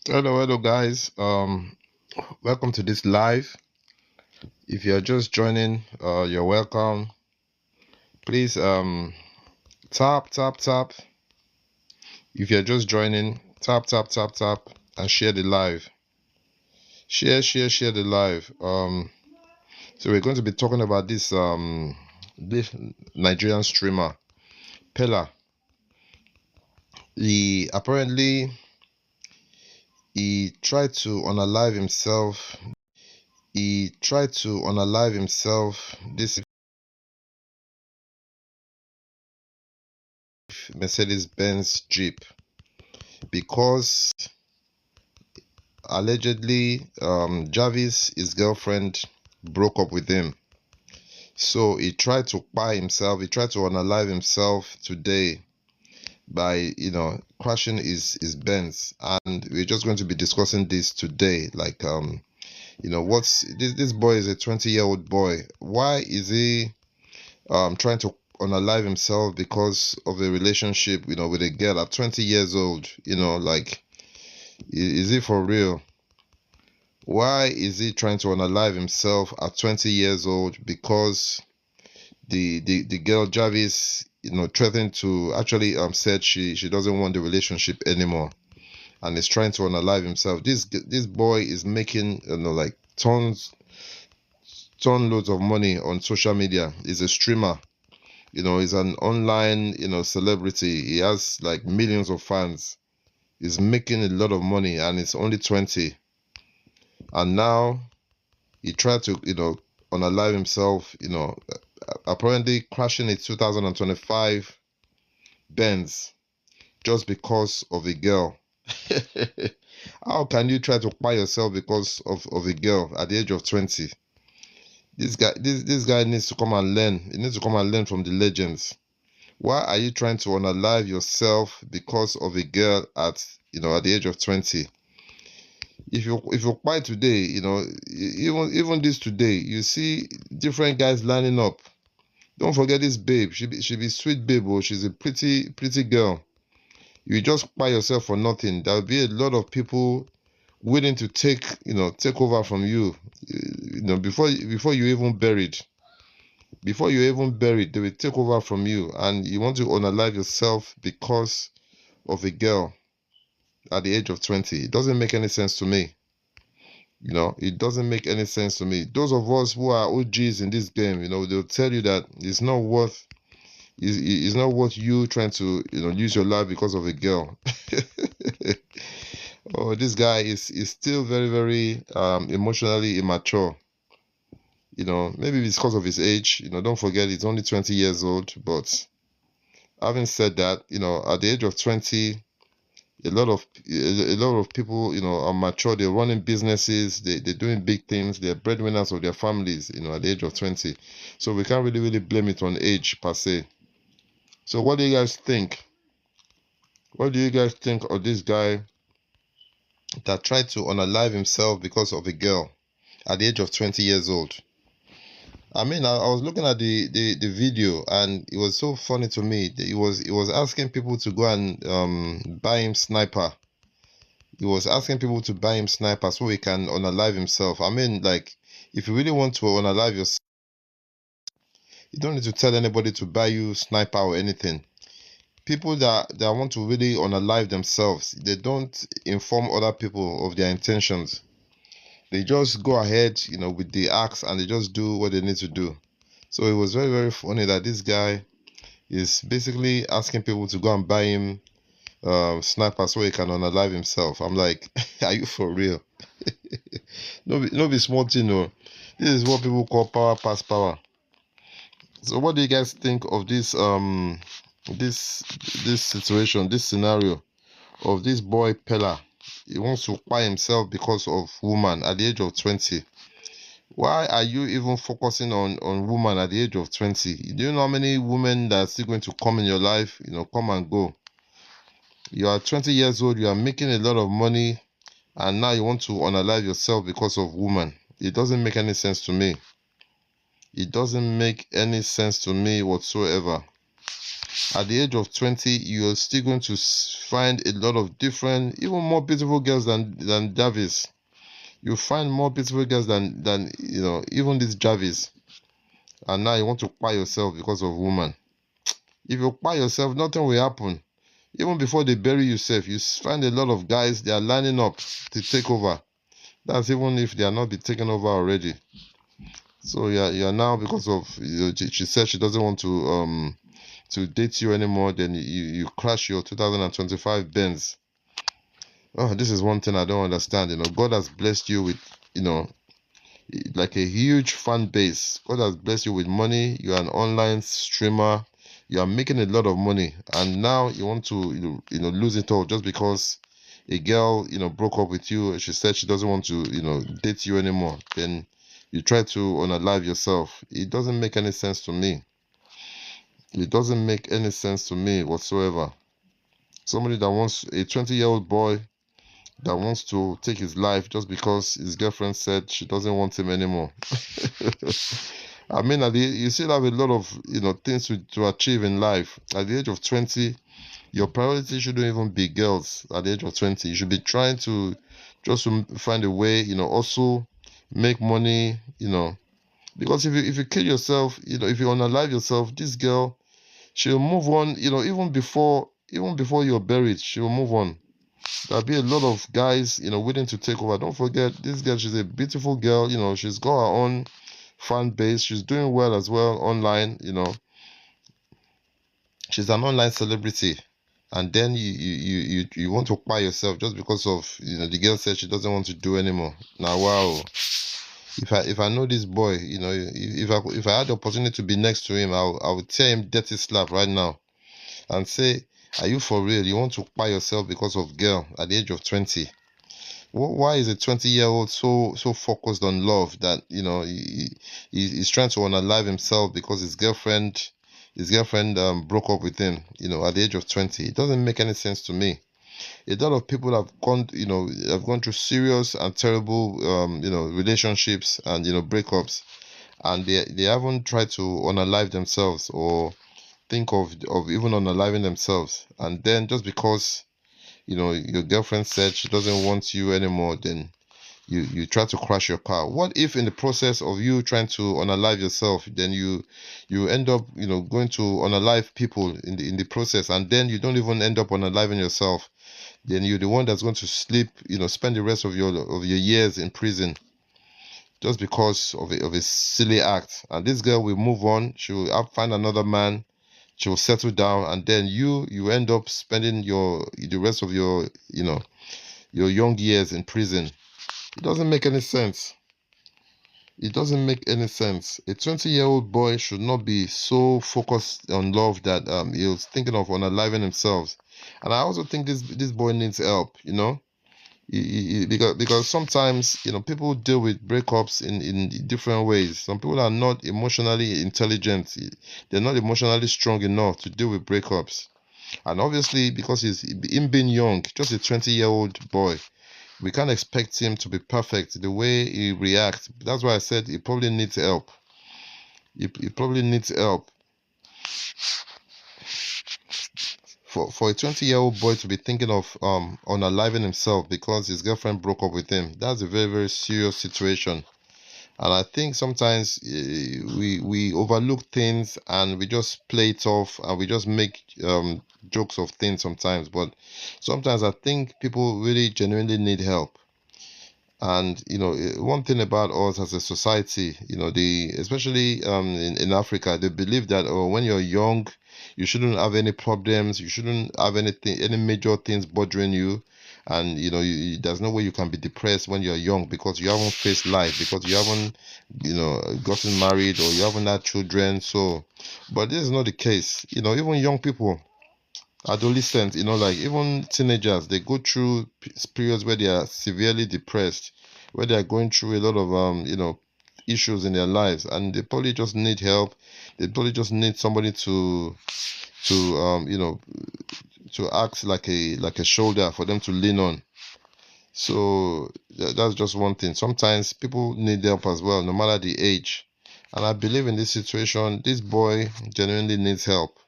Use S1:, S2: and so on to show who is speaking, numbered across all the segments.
S1: Hello, guys. Welcome to this live. If you're just joining, you're welcome. Please, tap. If you're just joining, tap, and share the live. Share the live. So we're going to be talking about this Nigerian streamer, Peller. He apparently he tried to unalive himself. He tried to unalive himself. This Mercedes Benz Jeep because allegedly Jarvis, his girlfriend, broke up with him. So he tried to buy himself, he tried to unalive himself today by crashing his Benz. And we're just going to be discussing this today. Like what's this boy is a 20-year-old boy. Why is he trying to unalive himself because of a relationship with a girl at 20 years old? Like, is he for real? Why is he trying to unalive himself at 20 years old? Because the girl Jarvis, threatened to actually said she doesn't want the relationship anymore, and is trying to unalive himself. This boy is making like ton loads of money on social media. He's a streamer. He's an online celebrity. He has like millions of fans. He's making a lot of money, and it's only 20. And now he tried to unalive himself, apparently crashing a 2025 Benz just because of a girl. How can you try to buy yourself because of a girl at the age of 20? This guy needs to come and learn. He needs to come and learn from the legends. Why are you trying to unalive yourself because of a girl at the age of 20? If you buy today, even this today, you see different guys lining up. Don't forget this babe. She be sweet babe, oh, she's a pretty girl. You just buy yourself for nothing. There will be a lot of people willing to take over from you. Before you even buried. Before you even buried, they will take over from you, and you want to unalive yourself because of a girl at the age of 20. It doesn't make any sense to me. It doesn't make any sense to me. Those of us who are OGs in this game, they'll tell you that it's not worth you trying to lose your life because of a girl. Oh, this guy is still very, very emotionally immature. Maybe it's because of his age. Don't forget he's only 20 years old. But having said that, at the age of 20, a lot of people, are mature. They're running businesses. They're doing big things. They're breadwinners of their families. At the age of 20, so we can't really blame it on age per se. So what do you guys think? What do you guys think of this guy that tried to unalive himself because of a girl at the age of 20 years old? I mean, I was looking at the video, and it was so funny to me. He was asking people to go and buy him sniper. He was asking people to buy him sniper so he can unalive himself. I mean, like, if you really want to unalive yourself, you don't need to tell anybody to buy you sniper or anything. People that want to really unalive themselves, they don't inform other people of their intentions. They just go ahead, with the axe, and they just do what they need to do. So it was very, very funny that this guy is basically asking people to go and buy him sniper so he can unalive himself. I'm like, are you for real? No be small thing, no. This is what people call power past power. So what do you guys think of this this situation, this scenario of this boy Peller? He wants to buy himself because of woman at the age of 20. Why are you even focusing on woman at the age of 20? Do you know how many women that are still going to come in your life, come and go? You are 20 years old, you are making a lot of money, and now you want to unalive yourself because of woman. It doesn't make any sense to me. It doesn't make any sense to me whatsoever. at the age of 20, you're still going to find a lot of different, even more beautiful girls than Jarvis. You find more beautiful girls than even this Jarvis. And now you want to buy yourself because of woman. If you buy yourself, nothing will happen. Even before they bury yourself, you find a lot of guys, they are lining up to take over. That's even if they are not be taken over already. So you're now, because of she said she doesn't want to date you anymore, then you crash your 2025 Benz. Oh, this is one thing I don't understand. God has blessed you with like a huge fan base. God has blessed you with money. You are an online streamer. You are making a lot of money, and now you want to lose it all just because a girl broke up with you. She said she doesn't want to date you anymore. Then you try to unalive yourself. It doesn't make any sense to me. It doesn't make any sense to me whatsoever. Somebody that wants a 20-year-old boy that wants to take his life just because his girlfriend said she doesn't want him anymore. I mean, you still have a lot of things to achieve in life. At the age of 20, your priority shouldn't even be girls. At the age of 20, you should be trying to just to find a way, also make money, because if you kill yourself, if you unalive yourself, this girl, she'll move on, even before you're buried, she'll move on. There'll be a lot of guys, waiting to take over. Don't forget, this girl, she's a beautiful girl, she's got her own fan base. She's doing well as well online, She's an online celebrity. And then you want to buy yourself just because of the girl said she doesn't want to do anymore. Now wow. If I know this boy, if I had the opportunity to be next to him, I would tear him dirty slap right now and say, are you for real? You want to buy yourself because of girl at the age of 20? Why is a 20-year-old so focused on love that he's trying to unalive himself because his girlfriend broke up with him at the age of 20? It doesn't make any sense to me. A lot of people have gone through serious and terrible relationships and breakups, and they haven't tried to unalive themselves or think of even unaliving themselves. And then just because your girlfriend said she doesn't want you anymore, then you try to crash your car. What if in the process of you trying to unalive yourself, then you end up going to unalive people in the process, and then you don't even end up unaliving yourself? Then you're the one that's going to sleep, spend the rest of your years in prison just because of a silly act. And this girl will move on. She will find another man. She will settle down, and then you end up spending the rest of your young years in prison. It doesn't make any sense. It doesn't make any sense. A 20-year-old boy should not be so focused on love that he's thinking of unaliving himself. And I also think this boy needs help, because sometimes people deal with breakups in different ways. Some people are not emotionally intelligent. They're not emotionally strong enough to deal with breakups. And obviously, because him being young, just a 20-year-old boy, we can't expect him to be perfect the way he reacts. That's why I said he probably needs help. He probably needs help. For a 20-year-old boy to be thinking of unaliving himself because his girlfriend broke up with him, that's a very, very serious situation. And I think sometimes we overlook things and we just play it off and we just make jokes of things sometimes. But sometimes I think people really genuinely need help. And one thing about us as a society, especially in Africa, they believe that when you're young, you shouldn't have any problems, you shouldn't have any major things bothering you, and there's no way you can be depressed when you're young because you haven't faced life, because you haven't gotten married or you haven't had children. So, but this is not the case. Even young people, adolescents, like even teenagers, they go through periods where they are severely depressed, where they are going through a lot of issues in their lives, and they probably just need help. They probably just need somebody to act like a shoulder for them to lean on. So that's just one thing. Sometimes people need help as well, no matter the age. And I believe in this situation, this boy genuinely needs help.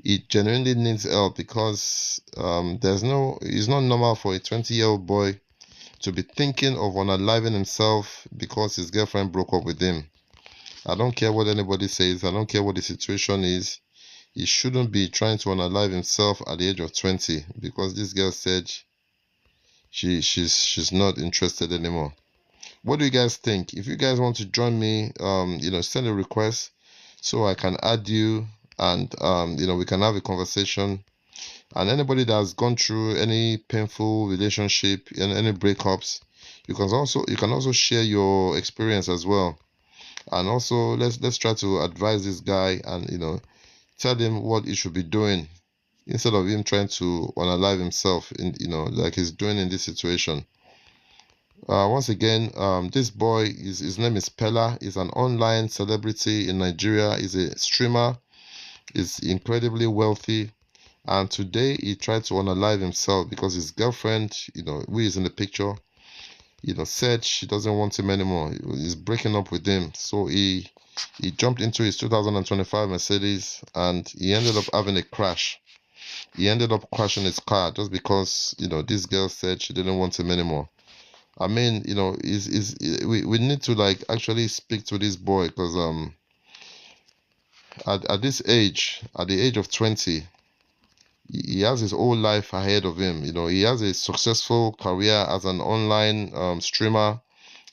S1: he genuinely needs help, because it's not normal for a 20-year-old boy to be thinking of unaliving himself because his girlfriend broke up with him. I don't care what anybody says, I don't care what the situation is. He shouldn't be trying to unalive himself at the age of 20 because this girl said she's not interested anymore. What do you guys think? If you guys want to join me, send a request so I can add you, and we can have a conversation. And anybody that has gone through any painful relationship and any breakups, you can also share your experience as well. And also let's try to advise this guy, and tell him what he should be doing, instead of him trying to unalive himself in like he's doing in this situation. Once again, this boy, his name is Peller. He's an online celebrity in Nigeria. He's a streamer. He's incredibly wealthy. And today he tried to unalive himself because his girlfriend, who is in the picture, said she doesn't want him anymore. He's breaking up with him. So he jumped into his 2025 Mercedes, and he ended up having a crash. He ended up crashing his car just because, this girl said she didn't want him anymore. I mean, we need to like actually speak to this boy, because at this age, at the age of 20, he has his whole life ahead of him. He has a successful career as an online streamer.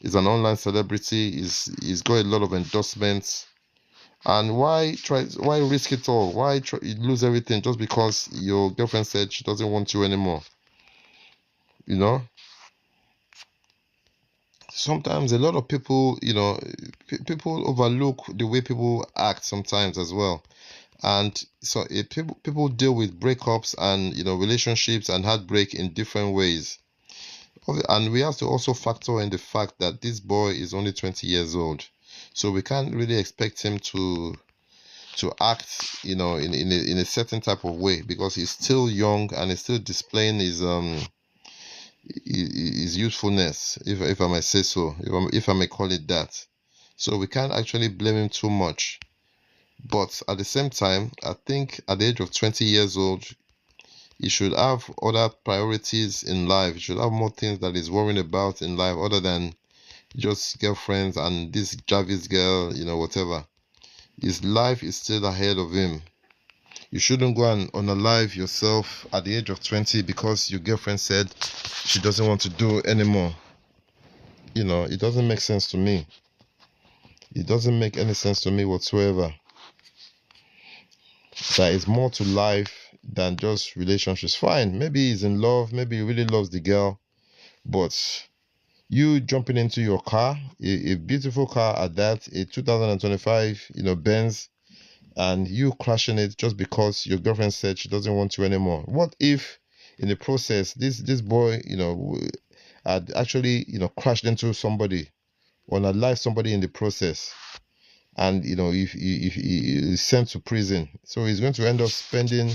S1: He's an online celebrity. He's got a lot of endorsements. And why risk it all? Why lose everything just because your girlfriend said she doesn't want you anymore? Sometimes a lot of people, people overlook the way people act sometimes as well. And so people deal with breakups and relationships and heartbreak in different ways. And we have to also factor in the fact that this boy is only 20 years old, so we can't really expect him to act in a certain type of way, because he's still young and he's still displaying his youthfulness, if I may say so, if I may call it that. So we can't actually blame him too much. But at the same time, I think at the age of 20 years old, he should have other priorities in life. He should have more things that he's worrying about in life other than just girlfriends and this Jarvis girl, whatever. His life is still ahead of him. You shouldn't go and unalive yourself at the age of 20 because your girlfriend said she doesn't want to do anymore. It doesn't make sense to me. It doesn't make any sense to me whatsoever. There is more to life than just relationships. Fine, maybe he's in love, maybe he really loves the girl, but you jumping into your car, a beautiful car at that, a 2025, Benz, and you crashing it just because your girlfriend said she doesn't want you anymore. What if in the process this boy, had actually, crashed into somebody, or unalived somebody in the process? And if he is sent to prison, so he's going to end up spending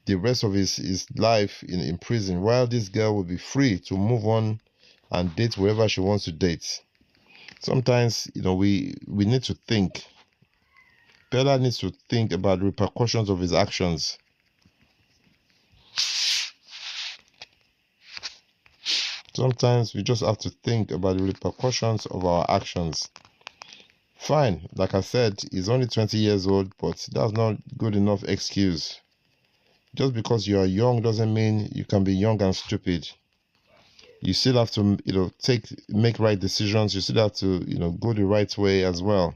S1: the rest of his life in prison, while this girl will be free to move on and date whoever she wants to date. Sometimes we need to think. Peller needs to think about the repercussions of his actions. Sometimes we just have to think about the repercussions of our actions. Fine, like I said, he's only 20 years old, but that's not good enough excuse. Just because you are young doesn't mean you can be young and stupid. You still have to, make right decisions. You still have to, go the right way as well.